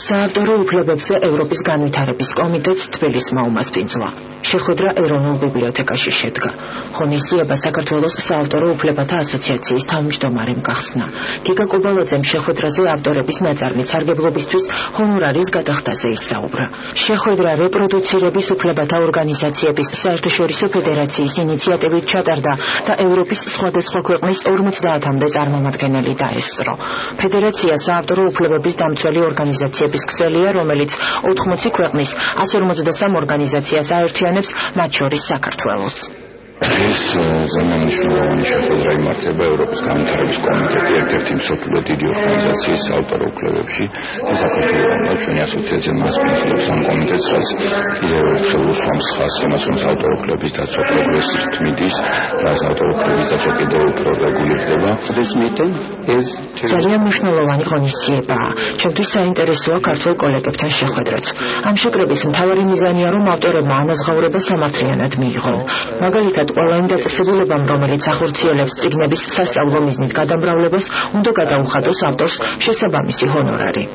საავტორო უფლებებზე ევროპის განვითარების კომიტეტს თბილისმა უმასპინძლა. შეხვედრა ეროვნულ ბიბლიოთეკაში შედგა. ღონისძიება საქართველოს საავტორო უფლებათა ასოციაციის თავმჯდომარემ გახსნა. გიგა კუბალაძემ შეხვედრაზე ავტორების ნაწარმით სარგებლობისთვის ჰონორარის გადახდაზე ისაუბრა. შეხვედრა რეპროდუცირების უფლებათა ორგანიზაციების საერთაშორისო ფედერაციის ინიციატივით ჩატარდა და ევროპის სხვადასხვა ქვეყნის 50-მდე წარმომადგენელი დაესწრო. ფედერაცია საავტორო უფლებების დამცველი ორგანიზაციების ქსელია, რომელიც 80 ქვეყნის 153 ორგანიზაციას აერთიანებს, მათ შორის საქართველოს. ეს ძალიან მნიშვნელოვანი შეხვედრა იმართება ევროპის განვითარების კომიტეტი, ერთ-ერთი მსოფლიო დიდი ორგანიზაციის საავტორო უფლებებში და საქართველოს ჩვენი ასოციაცია მასპინძლობს ამ კომიტეტს, რაც კიდევ ერთხელ უსვამს ხაზს იმას, რომ საავტორო უფლების დაცვა პროგრესის თმიდის და საავტორო უფლების დაცვა კიდევ უფრო რეგულირდება. ძალიან მნიშვნელოვანი ღონისძიებაა. ჩემთვის საინტერესოა ქართულ კოლეგებთან შეხვედრაც. ამ შეკრების მთავარი მიზანია, რომ ავტორებმა ანაზღაურება სამართლიანად მიიღონ. მაგალითად, ყველა იმ დაწესებულებამ, რომელიც ახორციელებს წიგნების სასწავლო მიზნით გადამრავლებას, უნდა გადაუხადოს ავტორს შესაბამისი ჰონორარი.